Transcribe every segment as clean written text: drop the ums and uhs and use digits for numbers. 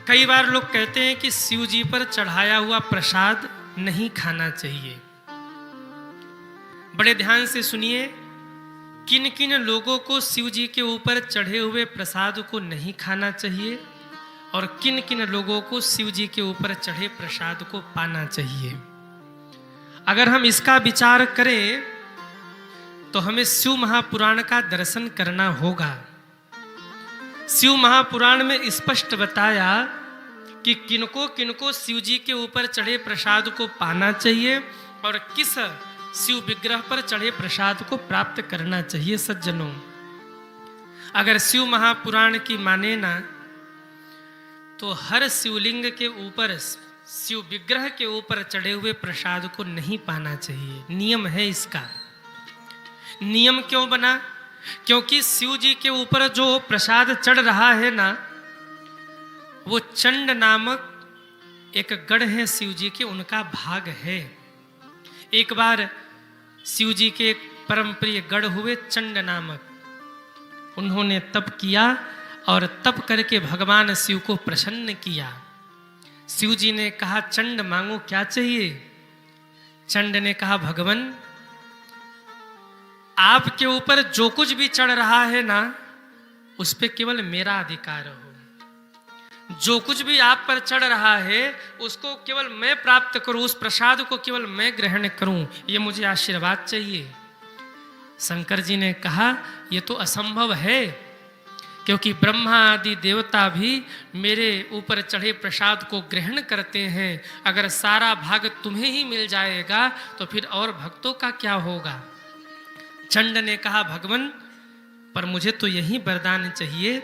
कई बार लोग कहते हैं कि शिव जी पर चढ़ाया हुआ प्रसाद नहीं खाना चाहिए। बड़े ध्यान से सुनिए, किन किन लोगों को शिव जी के ऊपर चढ़े हुए प्रसाद को नहीं खाना चाहिए और किन किन लोगों को शिव जी के ऊपर चढ़े प्रसाद को पाना चाहिए। अगर हम इसका विचार करें तो हमें शिव महापुराण का दर्शन करना होगा। शिव महापुराण में स्पष्ट बताया कि किनको किनको शिव जी के ऊपर चढ़े प्रसाद को पाना चाहिए और किस शिव विग्रह पर चढ़े प्रसाद को प्राप्त करना चाहिए। सज्जनों, अगर शिव महापुराण की माने ना तो हर शिवलिंग के ऊपर, शिव विग्रह के ऊपर चढ़े हुए प्रसाद को नहीं पाना चाहिए। नियम है इसका। नियम क्यों बना? क्योंकि शिव जी के ऊपर जो प्रसाद चढ़ रहा है ना, वो चंड नामक एक गढ़ है शिव जी के, उनका भाग है। एक बार शिव जी के एक परम प्रिय गढ़ हुए चंड नामक, उन्होंने तप किया और तप करके भगवान शिव को प्रसन्न किया। शिव जी ने कहा, चंड मांगो क्या चाहिए? चंड ने कहा, भगवान आपके ऊपर जो कुछ भी चढ़ रहा है ना, उस पे केवल मेरा अधिकार हो। जो कुछ भी आप पर चढ़ रहा है उसको केवल मैं प्राप्त करूं, उस प्रसाद को केवल मैं ग्रहण करूं, ये मुझे आशीर्वाद चाहिए। शंकर जी ने कहा, ये तो असंभव है, क्योंकि ब्रह्मा आदि देवता भी मेरे ऊपर चढ़े प्रसाद को ग्रहण करते हैं। अगर सारा भाग तुम्हें ही मिल जाएगा तो फिर और भक्तों का क्या होगा? चंड ने कहा, भगवान पर मुझे तो यही वरदान चाहिए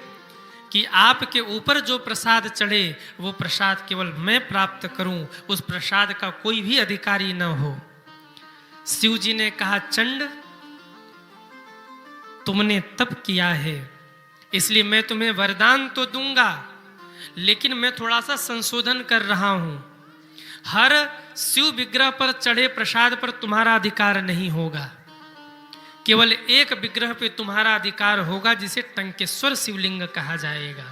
कि आपके ऊपर जो प्रसाद चढ़े वो प्रसाद केवल मैं प्राप्त करूं, उस प्रसाद का कोई भी अधिकारी न हो। शिव जी ने कहा, चंड तुमने तप किया है इसलिए मैं तुम्हें वरदान तो दूंगा, लेकिन मैं थोड़ा सा संशोधन कर रहा हूं। हर शिव विग्रह पर चढ़े प्रसाद पर तुम्हारा अधिकार नहीं होगा, केवल एक विग्रह पे तुम्हारा अधिकार होगा, जिसे टंकेश्वर शिवलिंग कहा जाएगा।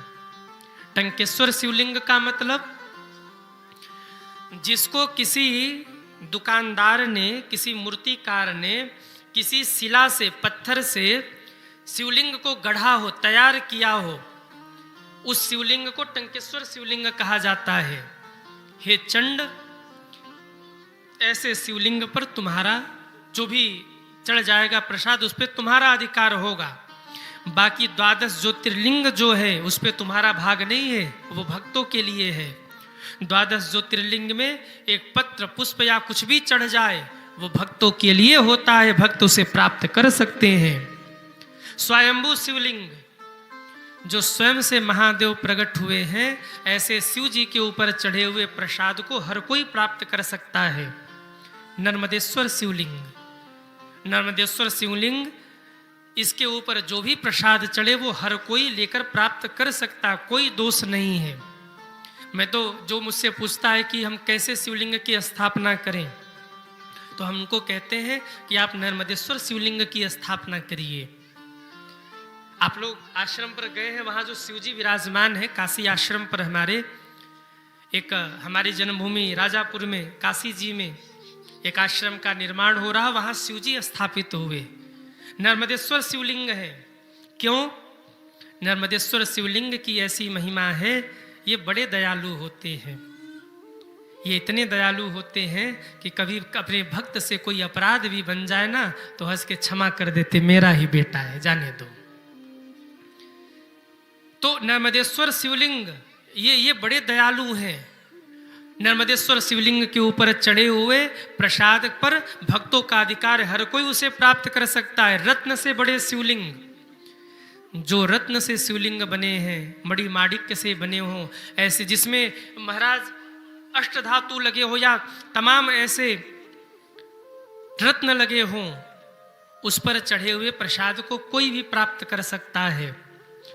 टंकेश्वर शिवलिंग का मतलब, जिसको किसी दुकानदार ने, किसी मूर्तिकार ने किसी शिला से, पत्थर से शिवलिंग को गढ़ा हो, तैयार किया हो, उस शिवलिंग को टंकेश्वर शिवलिंग कहा जाता है। हे चंड, ऐसे शिवलिंग पर तुम्हारा जो भी चढ़ जाएगा प्रसाद, उस पर तुम्हारा अधिकार होगा। बाकी 12 ज्योतिर्लिंग जो है उस पर तुम्हारा भाग नहीं है, वो भक्तों के लिए है। 12 ज्योतिर्लिंग में एक पत्र, पुष्प या कुछ भी चढ़ जाए वो भक्तों के लिए होता है, भक्त उसे प्राप्त कर सकते हैं। स्वयंभू शिवलिंग जो स्वयं से महादेव प्रकट हुए हैं, ऐसे शिव जी के ऊपर चढ़े हुए प्रसाद को हर कोई प्राप्त कर सकता है। नर्मदेश्वर शिवलिंग, नर्मदेश्वर शिवलिंग, इसके ऊपर जो भी प्रसाद चढ़े वो हर कोई लेकर प्राप्त कर सकता, कोई दोष नहीं है। मैं तो, जो मुझसे पूछता है कि हम कैसे शिवलिंग की स्थापना करें, तो हमको कहते हैं कि आप नर्मदेश्वर शिवलिंग की स्थापना करिए। आप लोग आश्रम पर गए हैं, वहाँ जो शिवजी विराजमान है, काशी आश्रम पर हमारे, एक हमारी जन्मभूमि राजापुर में, काशी जी में एक आश्रम का निर्माण हो रहा, वहाँ शिवजी स्थापित हुए। नर्मदेश्वर शिवलिंग है। क्यों? नर्मदेश्वर शिवलिंग की ऐसी महिमा है, ये बड़े दयालु होते हैं। ये इतने दयालु होते हैं कि कभी अपने भक्त से कोई अपराध भी बन जाए ना तो हंस के क्षमा कर देते, मेरा ही बेटा है, जाने दो। तो नर्मदेश्वर शिवलिंग ये बड़े दयालु हैं। नर्मदेश्वर शिवलिंग के ऊपर चढ़े हुए प्रसाद पर भक्तों का अधिकार, हर कोई उसे प्राप्त कर सकता है। रत्न से बड़े शिवलिंग, जो रत्न से शिवलिंग बने हैं, मणि माणिक्य से बने हों, ऐसे जिसमें महाराज अष्टधातु लगे हो या तमाम ऐसे रत्न लगे हों, उस पर चढ़े हुए प्रसाद को कोई भी प्राप्त कर सकता है।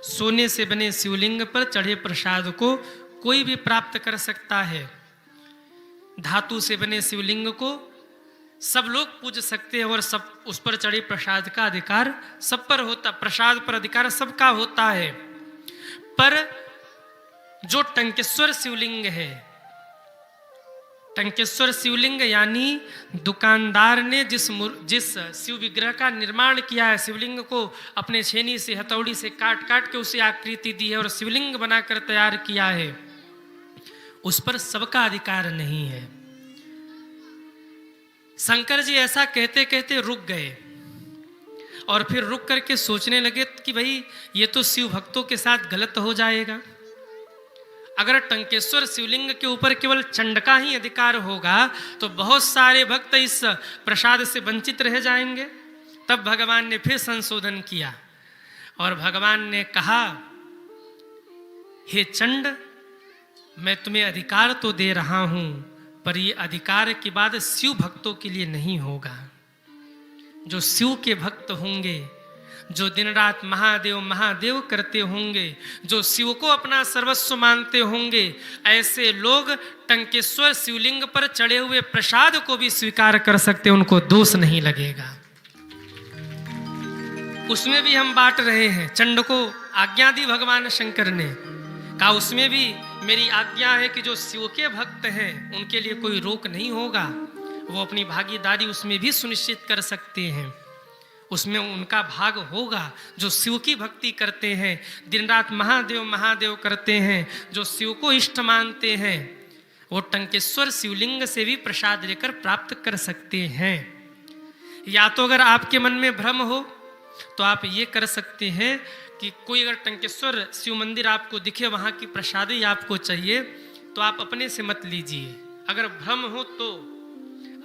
सोने से बने शिवलिंग पर चढ़े प्रसाद को कोई भी प्राप्त कर सकता है। धातु से बने शिवलिंग को सब लोग पूज सकते हैं और सब उस पर चढ़े प्रसाद का अधिकार सब पर होता, प्रसाद पर अधिकार सबका होता है। पर जो टंकेश्वर शिवलिंग है, टंकेश्वर शिवलिंग यानी दुकानदार ने जिस शिव विग्रह का निर्माण किया है, शिवलिंग को अपने छेनी से हथौड़ी से काट काट के उसे आकृति दी है और शिवलिंग बनाकर तैयार किया है, उस पर सबका अधिकार नहीं है। शंकर जी ऐसा कहते कहते रुक गए और फिर रुक करके सोचने लगे कि भाई ये तो शिव भक्तों के साथ गलत हो जाएगा। अगर टंकेश्वर शिवलिंग के ऊपर केवल चंड का ही अधिकार होगा तो बहुत सारे भक्त इस प्रसाद से वंचित रह जाएंगे। तब भगवान ने फिर संशोधन किया और भगवान ने कहा, हे चंड, मैं तुम्हें अधिकार तो दे रहा हूं, पर ये अधिकार के बाद शिव भक्तों के लिए नहीं होगा। जो शिव के भक्त होंगे, जो दिन रात महादेव महादेव करते होंगे, जो शिव को अपना सर्वस्व मानते होंगे, ऐसे लोग टंकेश्वर शिवलिंग पर चढ़े हुए प्रसाद को भी स्वीकार कर सकते, उनको दोष नहीं लगेगा। उसमें भी हम बांट रहे हैं। चंड को आज्ञा दी भगवान शंकर ने, कहा उसमें भी मेरी आज्ञा है कि जो शिव के भक्त हैं उनके लिए कोई रोक नहीं होगा, वो अपनी भागीदारी उसमें भी सुनिश्चित कर सकते हैं, उसमें उनका भाग होगा। जो शिव की भक्ति करते हैं, दिन रात महादेव महादेव करते हैं, जो शिव को इष्ट मानते हैं, वो टंकेश्वर शिवलिंग से भी प्रसाद लेकर प्राप्त कर सकते हैं। या तो अगर आपके मन में भ्रम हो तो आप ये कर सकते हैं कि कोई अगर टंकेश्वर शिव मंदिर आपको दिखे, वहाँ की प्रसादी आपको चाहिए, तो आप अपने से मत लीजिए। अगर भ्रम हो तो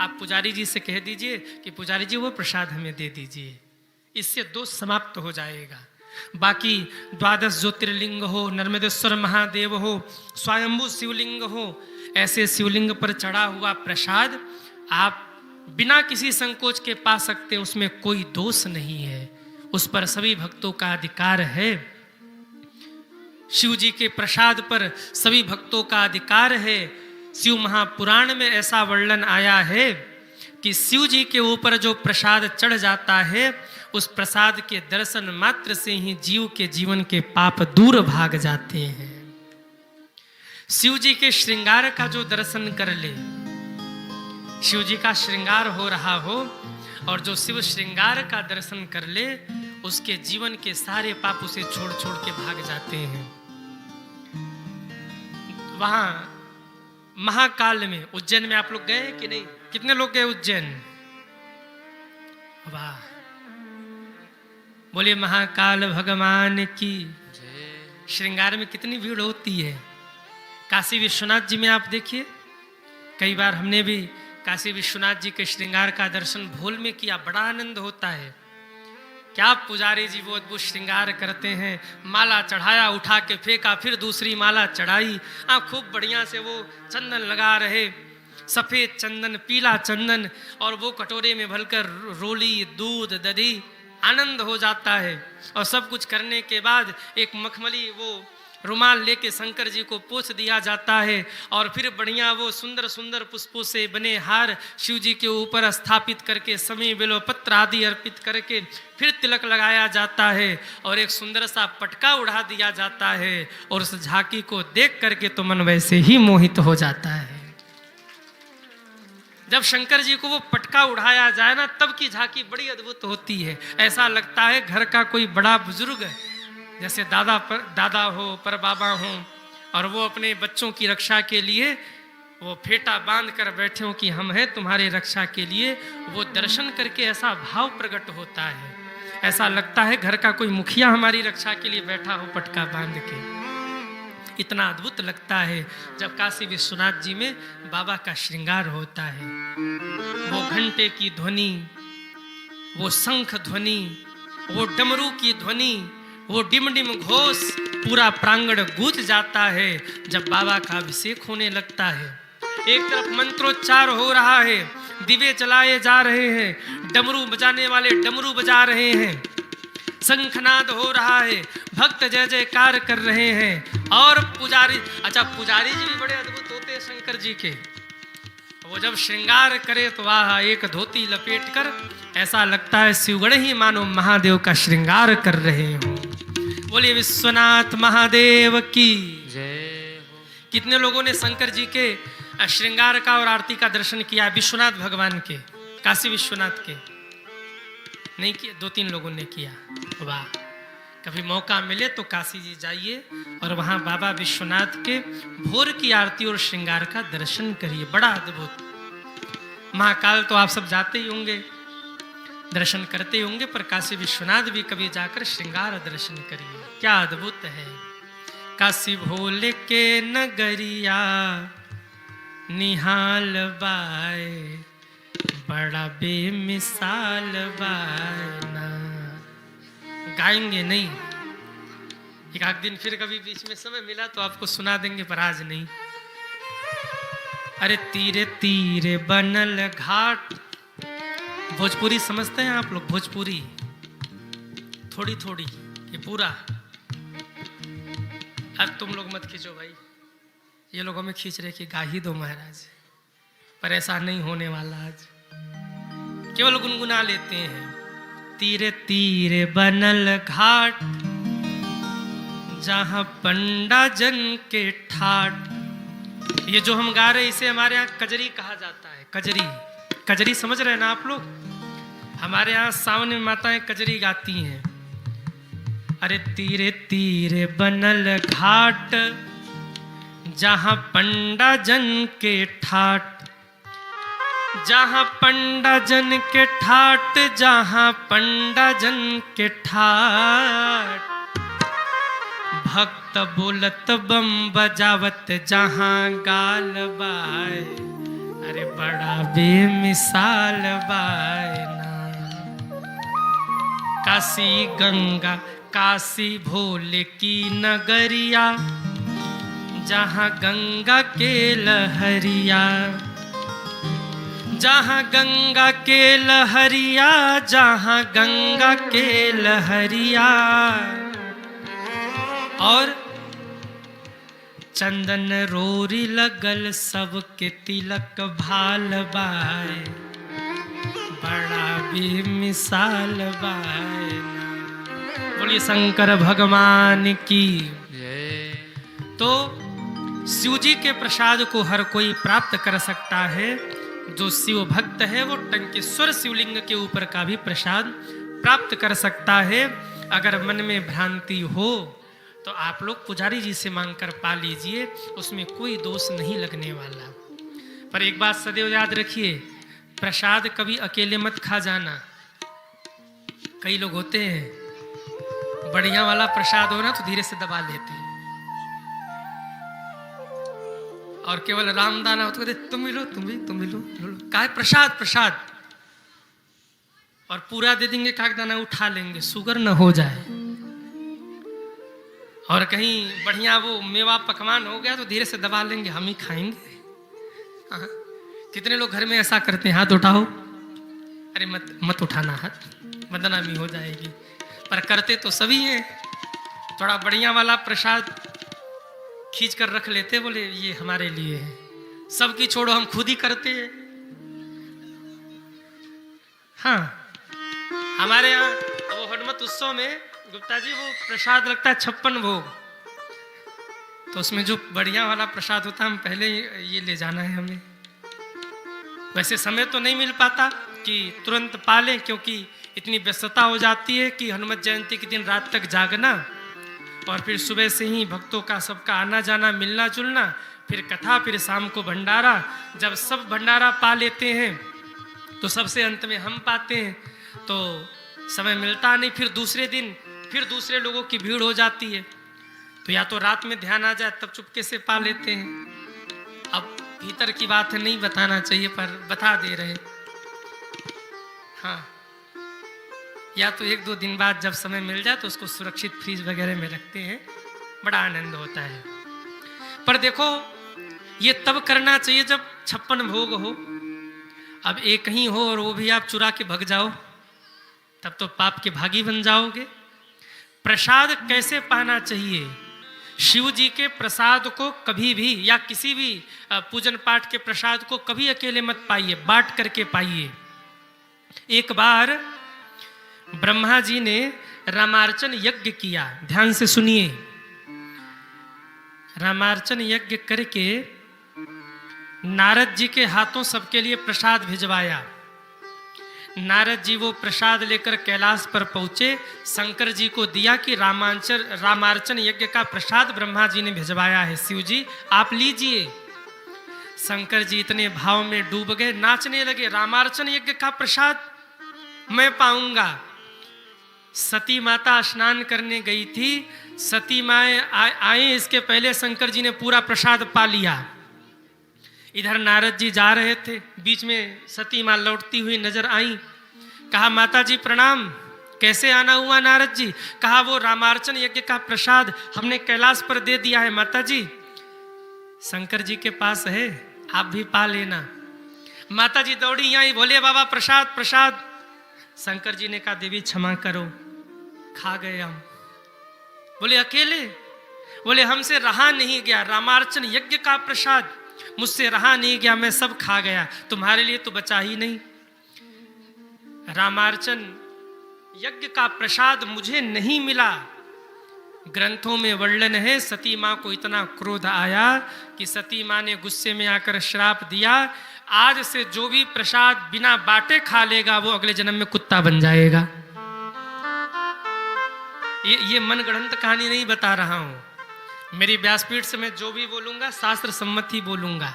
आप पुजारी जी से कह दीजिए कि पुजारी जी वो प्रसाद हमें दे दीजिए, इससे दोष समाप्त हो जाएगा। बाकी 12 ज्योतिर्लिंग हो, नर्मदेश्वर महादेव हो, स्वयंभू शिवलिंग हो, ऐसे शिवलिंग पर चढ़ा हुआ प्रसाद आप बिना किसी संकोच के पा सकते हैं, उसमें कोई दोष नहीं है, उस पर सभी भक्तों का अधिकार है। शिव जी के प्रसाद पर सभी भक्तों का अधिकार है। शिव महापुराण में ऐसा वर्णन आया है कि शिव जी के ऊपर जो प्रसाद चढ़ जाता है, उस प्रसाद के दर्शन मात्र से ही जीव के जीवन के पाप दूर भाग जाते हैं। शिव जी के श्रृंगार का जो दर्शन कर ले, शिव जी का श्रृंगार हो रहा हो और जो शिव श्रृंगार का दर्शन कर ले, उसके जीवन के सारे पाप उसे छोड़ छोड़ के भाग जाते हैं। वहां महाकाल में, उज्जैन में आप लोग गए कि नहीं? कितने लोग गए उज्जैन? वाह, बोलिए महाकाल भगवान की। श्रृंगार में कितनी भीड़ होती है। काशी विश्वनाथ जी में आप देखिए, कई बार हमने भी काशी विश्वनाथ जी के श्रृंगार का दर्शन भोल में किया, बड़ा आनंद होता है। क्या पुजारी जी वो अद्भुत श्रृंगार करते हैं, माला चढ़ाया, उठा के फेंका, फिर दूसरी माला चढ़ाई, खूब बढ़िया से वो चंदन लगा रहे, सफेद चंदन, पीला चंदन, और वो कटोरे में भरकर रोली, दूध, दही, आनंद हो जाता है। और सब कुछ करने के बाद एक मखमली वो रुमाल लेके शंकर जी को पोंछ दिया जाता है और फिर बढ़िया वो सुंदर सुंदर पुष्पों से बने हार शिव जी के ऊपर स्थापित करके समी बेलपत्र आदि अर्पित करके फिर तिलक लगाया जाता है और एक सुंदर सा पटका उड़ा दिया जाता है और उस झांकी को देख करके तो मन वैसे ही मोहित हो जाता है। जब शंकर जी को वो पटका उड़ाया जाए ना, तब की झांकी बड़ी अद्भुत होती है। ऐसा लगता है घर का कोई बड़ा बुजुर्ग, जैसे दादा हो, पर बाबा हो, और वो अपने बच्चों की रक्षा के लिए वो फेटा बांध कर बैठे हो कि हम हैं तुम्हारे रक्षा के लिए। वो दर्शन करके ऐसा भाव प्रकट होता है, ऐसा लगता है घर का कोई मुखिया हमारी रक्षा के लिए बैठा हो पटका बांध के। इतना अद्भुत लगता है जब काशी विश्वनाथ जी में बाबा का श्रृंगार होता है। वो घंटे की ध्वनि, वो शंख ध्वनि, वो डमरू की ध्वनि, वो डिम डिम घोष, पूरा प्रांगण गूंज जाता है जब बाबा का अभिषेक होने लगता है। एक तरफ मंत्रोच्चार हो रहा है, दिवे जलाए जा रहे हैं, डमरू बजाने वाले डमरू बजा रहे हैं, शंखनाद हो रहा है, भक्त जय जयकार कर रहे हैं। और पुजारी जी भी बड़े अद्भुत होते हैं शंकर जी के। वो जब श्रृंगार करे तो वाह, एक धोती लपेट कर ऐसा लगता है शिवगण ही मानो महादेव का श्रृंगार कर रहे हो। बोलिए विश्वनाथ महादेव की जय। कितने लोगों ने शंकर जी के श्रृंगार का और आरती का दर्शन किया? विश्वनाथ भगवान के, काशी विश्वनाथ के नहीं किया? 2-3 लोगों ने किया। वाह, कभी मौका मिले तो काशी जी जाइए और वहाँ बाबा विश्वनाथ के भोर की आरती और श्रृंगार का दर्शन करिए, बड़ा अद्भुत। महाकाल तो आप सब जाते ही होंगे, दर्शन करते होंगे, पर काशी विश्वनाथ भी कभी जाकर श्रृंगार दर्शन करिए, क्या अद्भुत है। काशी भोले के नगरिया निहाल बाए, बड़ा बेमिसाल बायना। गाएंगे नहीं, एक आध दिन फिर कभी बीच में समय मिला तो आपको सुना देंगे, पर आज नहीं। अरे तीरे तीरे बनल घाट, भोजपुरी समझते हैं आप लोग? भोजपुरी थोड़ी थोड़ी, ये पूरा। अब तुम लोग मत खींचो भाई, ये लोगों में खींच रहे कि गा ही दो महाराज, पर ऐसा नहीं होने वाला आज, केवल गुनगुना लेते हैं। तीरे तीरे बनल घाट, जहां पंडा जन के ठाट। ये जो हम गा रहे हैं इसे हमारे यहाँ कजरी कहा जाता है। कजरी, कजरी समझ रहे हैं ना आप लोग? हमारे यहाँ सावन में माताएं कजरी गाती हैं। अरे तीरे तीरे बनल घाट, जहां पंडा जन के ठाट, जहां पंडा जन के ठाट, जहां पंडा जन के ठाट। भक्त बोलत बम बजावत जहां गाल बाय, अरे बड़ा बेमिसाल बायना। काशी गंगा, काशी भोले की नगरिया, जहां गंगा के लहरिया, जहां गंगा के लहरिया, जहां गंगा के लहरिया। और चंदन रोरी लगल सबके तिलक भाल बाय, बड़ा बेमिसाल बाय। बोलिए शंकर भगवान की। तो शिव जी के प्रसाद को हर कोई प्राप्त कर सकता है। जो शिव भक्त है वो टंकेश्वर शिवलिंग के ऊपर का भी प्रसाद प्राप्त कर सकता है। अगर मन में भ्रांति हो तो आप लोग पुजारी जी से मांगकर पा लीजिए, उसमें कोई दोष नहीं लगने वाला। पर एक बात सदैव याद रखिए, प्रसाद कभी अकेले मत खा जाना। कई लोग होते हैं बढ़िया वाला प्रसाद हो ना तो धीरे से दबा लेते हैं, और केवल रामदाना हो तो कहते तुम भी लो, तुम भी लो। का है प्रसाद, प्रसाद, और पूरा दे देंगे, कागदाना उठा लेंगे, शुगर न हो जाए। और कहीं बढ़िया वो मेवा पकवान हो गया तो धीरे से दबा लेंगे, हम ही खाएंगे। हाँ, कितने लोग घर में ऐसा करते हैं? हाथ उठाओ। अरे मत उठाना हाथ, बदनामी हो जाएगी। पर करते तो सभी हैं। थोड़ा बढ़िया वाला प्रसाद खींच कर रख लेते, बोले ये हमारे लिए है। सबकी छोड़ो, हम खुद ही करते हैं। हाँ, हमारे यहाँ वो हनुमत उत्सव में गुप्ता जी वो प्रसाद लगता है 56 भोग, तो उसमें जो बढ़िया वाला प्रसाद होता है हम पहले ये ले जाना है हमें। वैसे समय तो नहीं मिल पाता कि तुरंत पालें, क्योंकि इतनी व्यस्तता हो जाती है कि हनुमत जयंती के दिन रात तक जागना, और फिर सुबह से ही भक्तों का सबका आना जाना, मिलना जुलना, फिर कथा, फिर शाम को भंडारा। जब सब भंडारा पा लेते हैं तो सबसे अंत में हम पाते हैं, तो समय मिलता नहीं। फिर दूसरे दिन फिर दूसरे लोगों की भीड़ हो जाती है, तो या तो रात में ध्यान आ जाए तब चुपके से पा लेते हैं। अब भीतर की बात है, नहीं बताना चाहिए पर बता दे रहे। हाँ, या तो 1-2 दिन बाद जब समय मिल जाए तो उसको सुरक्षित फ्रीज वगैरह में रखते हैं, बड़ा आनंद होता है। पर देखो, ये तब करना चाहिए जब 56 भोग हो। अब एक ही हो और वो भी आप चुरा के भग जाओ, तब तो पाप के भागी बन जाओगे। प्रसाद कैसे पाना चाहिए? शिव जी के प्रसाद को कभी भी, या किसी भी पूजन पाठ के प्रसाद को कभी अकेले मत पाइए, बांट करके पाइए। एक बार ब्रह्मा जी ने रामार्चन यज्ञ किया, ध्यान से सुनिए। रामार्चन यज्ञ करके नारद जी के हाथों सबके लिए प्रसाद भिजवाया। नारद जी वो प्रसाद लेकर कैलाश पर पहुंचे, शंकर जी को दिया कि रामार्चन यज्ञ का प्रसाद ब्रह्मा जी ने भिजवाया है, शिव जी आप लीजिए। शंकर जी इतने भाव में डूब गए, नाचने लगे, रामार्चन यज्ञ का प्रसाद मैं पाऊंगा। सती माता स्नान करने गई थी, सती माए आए इसके पहले शंकर जी ने पूरा प्रसाद पा लिया। इधर नारद जी जा रहे थे, बीच में सती माँ लौटती हुई नजर आई। कहा माता जी प्रणाम, कैसे आना हुआ नारद जी? कहा वो रामार्चन यज्ञ का प्रसाद हमने कैलाश पर दे दिया है माता जी, शंकर जी के पास है, आप भी पा लेना। माता जी दौड़ी आई, बोले बाबा प्रसाद प्रसाद। शंकर जी ने कहा देवी क्षमा करो, खा गए हम। बोले अकेले? बोले हमसे रहा नहीं गया, रामार्चन यज्ञ का प्रसाद मुझसे रहा नहीं गया, मैं सब खा गया, तुम्हारे लिए तो बचा ही नहीं। रामार्चन यज्ञ का प्रसाद मुझे नहीं मिला। ग्रंथों में वर्णन है सती माँ को इतना क्रोध आया कि सती माँ ने गुस्से में आकर श्राप दिया, आज से जो भी प्रसाद बिना बाटे खा लेगा वो अगले जन्म में कुत्ता बन जाएगा। ये मनगढ़ंत कहानी नहीं बता रहा हूं, मेरी व्यासपीठ से मैं जो भी बोलूंगा शास्त्र सम्मत ही बोलूंगा।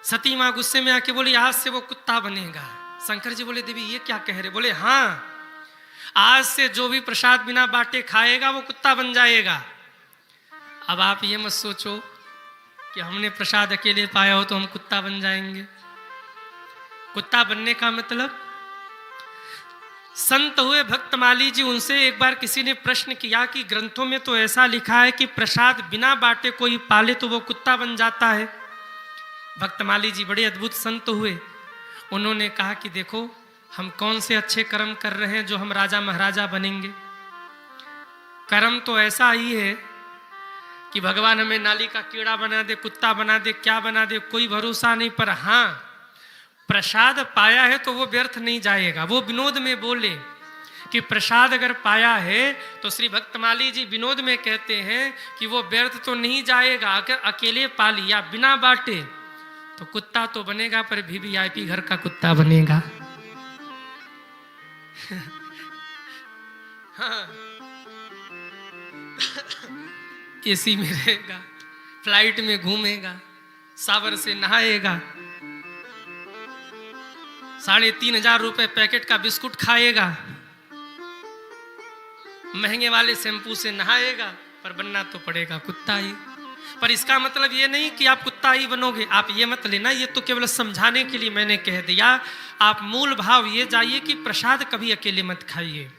सती माँ गुस्से में आके बोली आज से वो कुत्ता बनेगा। शंकर जी बोले देवी ये क्या कह रहे? बोले हाँ, आज से जो भी प्रसाद बिना बाटे खाएगा वो कुत्ता बन जाएगा। अब आप ये मत सोचो कि हमने प्रसाद अकेले पाया हो तो हम कुत्ता बन जाएंगे। कुत्ता बनने का मतलब, संत हुए भक्तमाली जी, उनसे एक बार किसी ने प्रश्न किया कि ग्रंथों में तो ऐसा लिखा है कि प्रसाद बिना बाटे कोई पाले तो वो कुत्ता बन जाता है। भक्तमाली जी बड़े अद्भुत संत हुए, उन्होंने कहा कि देखो हम कौन से अच्छे कर्म कर रहे हैं जो हम राजा महाराजा बनेंगे। कर्म तो ऐसा ही है कि भगवान हमें नाली का कीड़ा बना दे, कुत्ता बना दे, क्या बना दे, कोई भरोसा नहीं। पर हाँ, प्रसाद पाया है तो वो व्यर्थ नहीं जाएगा। वो विनोद में बोले कि प्रसाद अगर पाया है तो श्री भक्तमाली जी विनोद में कहते हैं कि वो व्यर्थ तो नहीं जाएगा। अगर अकेले पा लिया बिना बाटे तो कुत्ता तो बनेगा, पर वीवीआईपी घर का कुत्ता बनेगा। हाँ, एसी में रहेगा, फ्लाइट में घूमेगा, सावर से नहाएगा, 3,500 रुपए पैकेट का बिस्कुट खाएगा, महंगे वाले शैम्पू से नहाएगा, पर बनना तो पड़ेगा कुत्ता ही। पर इसका मतलब ये नहीं कि आप कुत्ता ही बनोगे, आप ये मत लेना, ये तो केवल समझाने के लिए मैंने कह दिया। आप मूल भाव ये जाइए कि प्रसाद कभी अकेले मत खाइए,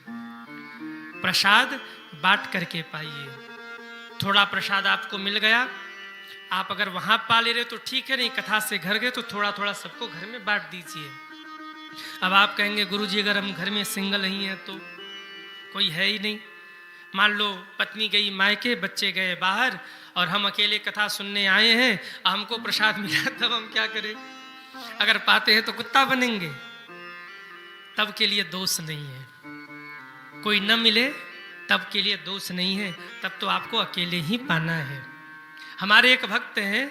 प्रसाद बांट करके पाइए। थोड़ा प्रसाद आपको मिल गया, आप अगर वहां पा ले रहे तो ठीक है, नहीं कथा से घर गए तो थोड़ा थोड़ा सबको घर में बांट दीजिए। अब आप कहेंगे गुरुजी अगर हम घर में सिंगल ही हैं तो कोई है ही नहीं, मान लो पत्नी गई मायके, बच्चे गए बाहर और हम अकेले कथा सुनने आए हैं, हमको प्रसाद मिला, तब हम क्या करें? अगर पाते हैं तो कुत्ता बनेंगे, तब के लिए दोष नहीं है। कोई न मिले तब के लिए दोष नहीं है, तब तो आपको अकेले ही पाना है। हमारे एक भक्त हैं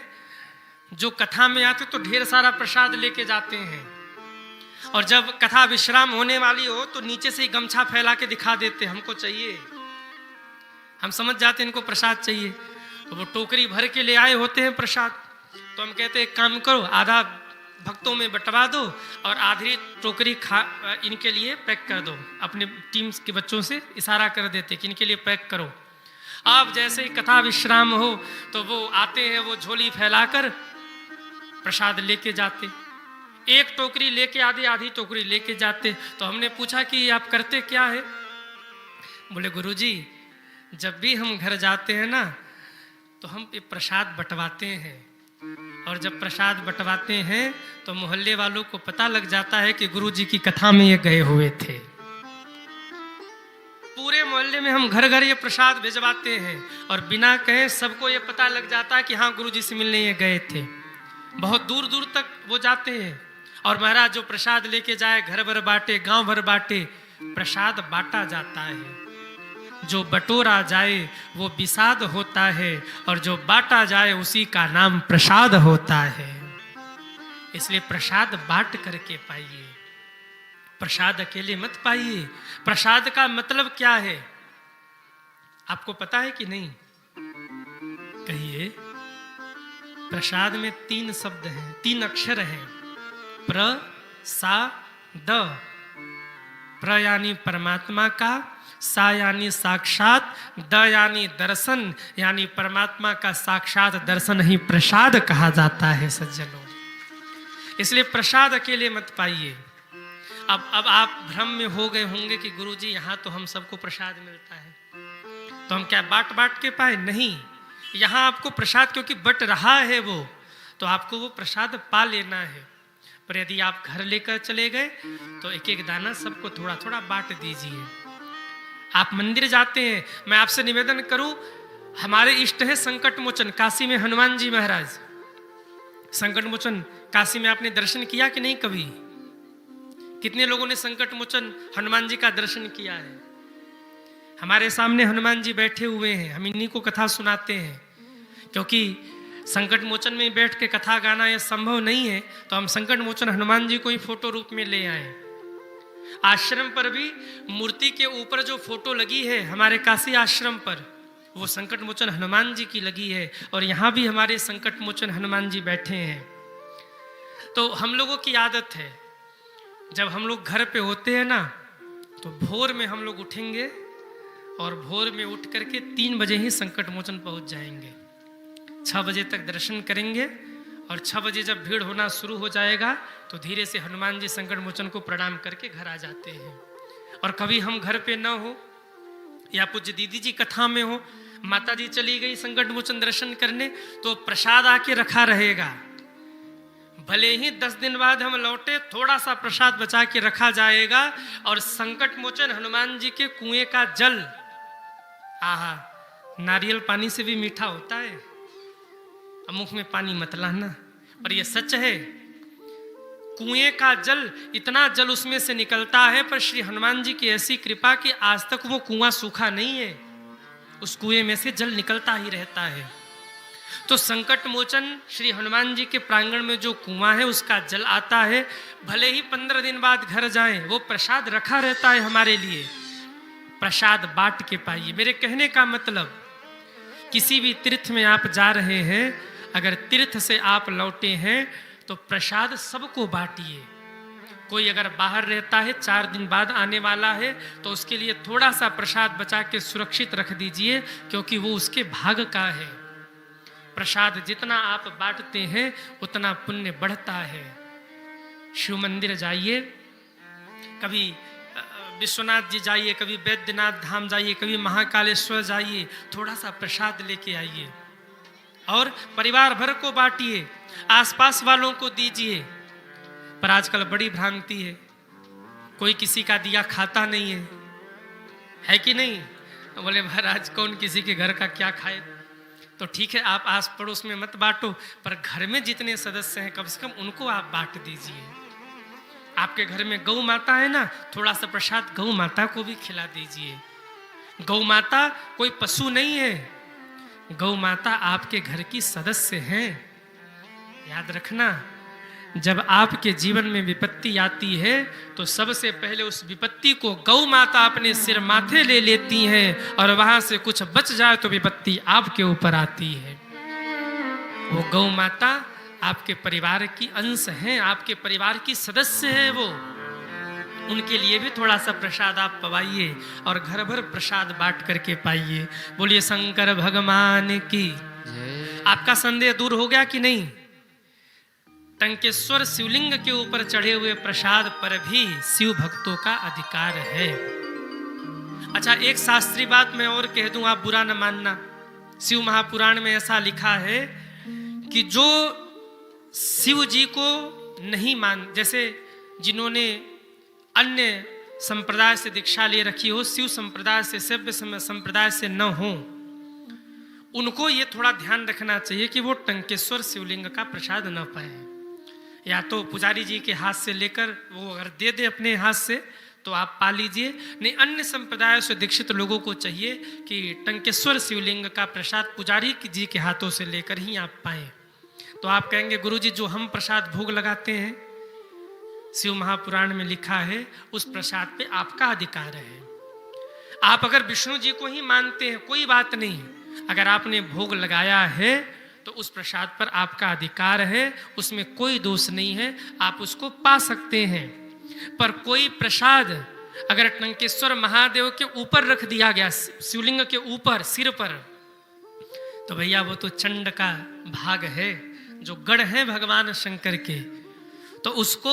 जो कथा में आते तो ढेर सारा प्रसाद लेके जाते हैं, और जब कथा विश्राम होने वाली हो तो नीचे से ही गमछा फैला के दिखा देते हमको चाहिए। हम समझ जाते इनको प्रसाद चाहिए, तो वो टोकरी भर के ले आए होते हैं प्रसाद। तो हम कहते हैं काम करो, आधा भक्तों में बंटवा दो और आधी टोकरी इनके लिए पैक कर दो। अपने टीम के बच्चों से इशारा कर देते कि इनके लिए पैक करो। अब जैसे ही कथा विश्राम हो तो वो आते हैं, वो झोली फैलाकर प्रसाद लेके जाते, एक टोकरी लेके आधी टोकरी लेके जाते। तो हमने पूछा कि आप करते क्या है? बोले गुरुजी जब भी हम घर जाते हैं ना तो हम ये प्रसाद बंटवाते हैं, और जब प्रसाद बंटवाते हैं तो मोहल्ले वालों को पता लग जाता है कि गुरुजी की कथा में ये गए हुए थे। पूरे मोहल्ले में हम घर घर ये प्रसाद भिजवाते हैं और बिना कहे सबको ये पता लग जाता है कि हाँ गुरुजी से मिलने ये गए थे। बहुत दूर दूर तक वो जाते हैं और महाराज जो प्रसाद लेके जाए घर भर बांटे, गांव भर बांटे, प्रसाद बांटा जाता है। जो बटोरा जाए वो विषाद होता है, और जो बांटा जाए उसी का नाम प्रसाद होता है। इसलिए प्रसाद बांट करके पाइए, प्रसाद अकेले मत पाइए। प्रसाद का मतलब क्या है आपको पता है कि नहीं? कहिए। प्रसाद में 3 शब्द हैं, 3 अक्षर हैं। प्र सा द। प्र यानी परमात्मा का, सा यानी साक्षात, द यानी दर्शन, यानी परमात्मा का साक्षात दर्शन ही प्रसाद कहा जाता है सज्जनों। इसलिए प्रसाद अकेले मत पाइए। अब आप भ्रम में हो गए होंगे कि गुरुजी यहाँ तो हम सबको प्रसाद मिलता है, तो हम क्या बांट बांट के पाए? नहीं, यहाँ आपको प्रसाद क्योंकि बट रहा है वो, तो आपको वो प्रसाद पा लेना है। पर यदि आप घर लेकर चले गए तो एक एक दाना सबको थोड़ा थोड़ा बांट दीजिए। आप मंदिर जाते हैं, मैं आपसे निवेदन करूं, हमारे इष्ट है संकट मोचन, काशी में हनुमान जी महाराज। संकट मोचन काशी में आपने दर्शन किया कि नहीं कभी? कितने लोगों ने संकट मोचन हनुमान जी का दर्शन किया है? हमारे सामने हनुमान जी बैठे हुए हैं, हम इन्हीं को कथा सुनाते हैं, क्योंकि संकट मोचन में बैठ के कथा गाना यह संभव नहीं है, तो हम संकट मोचन हनुमान जी को ही फोटो रूप में ले आए। आश्रम पर भी मूर्ति के ऊपर जो फोटो लगी है हमारे काशी आश्रम पर, वो संकट मोचन हनुमान जी की लगी है, और यहाँ भी हमारे संकट मोचन हनुमान जी बैठे हैं। तो हम लोगों की आदत है, जब हम लोग घर पे होते हैं ना, तो भोर में हम लोग उठेंगे और भोर में उठ करके 3 बजे ही संकट मोचन पहुंच जाएंगे। 6 बजे तक दर्शन करेंगे, और 6 बजे जब भीड़ होना शुरू हो जाएगा तो धीरे से हनुमान जी संकट मोचन को प्रणाम करके घर आ जाते हैं। और कभी हम घर पे ना हो या पूज्य दीदी जी कथा में हो, माता जी चली गई संकट मोचन दर्शन करने, तो प्रसाद आके रखा रहेगा। भले ही 10 दिन बाद हम लौटे, थोड़ा सा प्रसाद बचा के रखा जाएगा, और संकट मोचन हनुमान जी के कुएं का जल, आहा, नारियल पानी से भी मीठा होता है। अब मुख में पानी मत लाना, पर यह सच है। कुएं का जल, इतना जल उसमें से निकलता है, पर श्री हनुमान जी की ऐसी कृपा कि आज तक वो कुआं सूखा नहीं है, उस कुएं में से जल निकलता ही रहता है। तो संकट मोचन श्री हनुमान जी के प्रांगण में जो कुआं है उसका जल आता है। भले ही 15 दिन बाद घर जाएं, वो प्रसाद रखा रहता है हमारे लिए। प्रसाद बांट के पाइए। मेरे कहने का मतलब, किसी भी तीर्थ में आप जा रहे हैं, अगर तीर्थ से आप लौटे हैं तो प्रसाद सबको बांटिए। कोई अगर बाहर रहता है, 4 दिन बाद आने वाला है, तो उसके लिए थोड़ा सा प्रसाद बचा के सुरक्षित रख दीजिए, क्योंकि वो उसके भाग का है। प्रसाद जितना आप बांटते हैं उतना पुण्य बढ़ता है। शिव मंदिर जाइए, कभी विश्वनाथ जी जाइए, कभी बैद्यनाथ धाम जाइए, कभी महाकालेश्वर जाइए, थोड़ा सा प्रसाद लेके आइए और परिवार भर को बांटिए, आसपास वालों को दीजिए। पर आजकल बड़ी भ्रांति है, कोई किसी का दिया खाता नहीं है कि नहीं? बोले महाराज कौन किसी के घर का क्या खाए? तो ठीक है, आप आस पड़ोस में मत बांटो, पर घर में जितने सदस्य हैं कम से कम उनको आप बांट दीजिए। आपके घर में गौ माता है ना, थोड़ा सा प्रसाद गौ माता को भी खिला दीजिए। गौ माता कोई पशु नहीं है, गौ माता आपके घर की सदस्य हैं। याद रखना, जब आपके जीवन में विपत्ति आती है तो सबसे पहले उस विपत्ति को गौ माता अपने सिर माथे ले लेती हैं, और वहां से कुछ बच जाए तो विपत्ति आपके ऊपर आती है। वो गौ माता आपके परिवार की अंश हैं, आपके परिवार की सदस्य है वो। उनके लिए भी थोड़ा सा प्रसाद आप पवाइए और घर भर प्रसाद बांट करके पाइए। बोलिए शंकर भगवान की। आपका संदेह दूर हो गया कि नहीं? टंकेश्वर शिवलिंग के ऊपर चढ़े हुए प्रसाद पर भी शिव भक्तों का अधिकार है। अच्छा, एक शास्त्रीय बात मैं और कह दूं, आप बुरा न मानना। शिव महापुराण में ऐसा लिखा है कि जो शिव जी को नहीं मान, जैसे जिन्होंने अन्य संप्रदाय से दीक्षा ले रखी हो, शिव संप्रदाय से, सभ्य संप्रदाय से न हो, उनको ये थोड़ा ध्यान रखना चाहिए कि वो टंकेश्वर शिवलिंग का प्रसाद न पाए। या तो पुजारी जी के हाथ से लेकर वो अगर दे दे अपने हाथ से तो आप पा लीजिए। नहीं, अन्य संप्रदाय से दीक्षित लोगों को चाहिए कि टंकेश्वर शिवलिंग का प्रसाद पुजारी जी के हाथों से लेकर ही आप पाएं। तो आप कहेंगे गुरुजी जो हम प्रसाद भोग लगाते हैं, शिव महापुराण में लिखा है उस प्रसाद पे आपका अधिकार है। आप अगर विष्णु जी को ही मानते हैं कोई बात नहीं, अगर आपने भोग लगाया है तो उस प्रसाद पर आपका अधिकार है, उसमें कोई दोष नहीं है, आप उसको पा सकते हैं। पर कोई प्रसाद अगर टंकेश्वर महादेव के ऊपर रख दिया गया, शिवलिंग के ऊपर सिर पर, तो भैया वो तो चंड का भाग है, जो गढ़ है भगवान शंकर के, तो उसको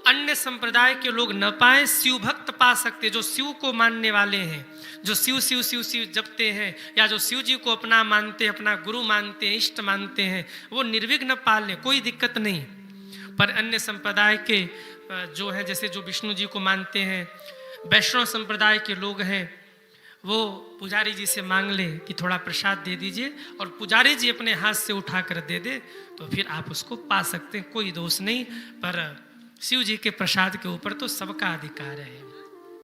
अन्य संप्रदाय के लोग न पाए, शिव भक्त पा सकते, जो शिव को मानने वाले हैं, जो शिव शिव शिव शिव जपते हैं, या जो शिव जी को अपना मानते हैं, अपना गुरु मानते हैं, इष्ट मानते हैं, वो निर्विघ्न पाल लें, कोई दिक्कत नहीं। पर अन्य संप्रदाय के जो है, जैसे जो विष्णु जी को मानते हैं, वैष्णव संप्रदाय के लोग हैं, वो पुजारी जी से मांग ले कि थोड़ा प्रसाद दे दीजिए, और पुजारी जी अपने हाथ से उठा कर दे दे, तो फिर आप उसको पा सकते हैं, कोई दोष नहीं। पर शिव जी के प्रसाद के ऊपर तो सबका अधिकार है।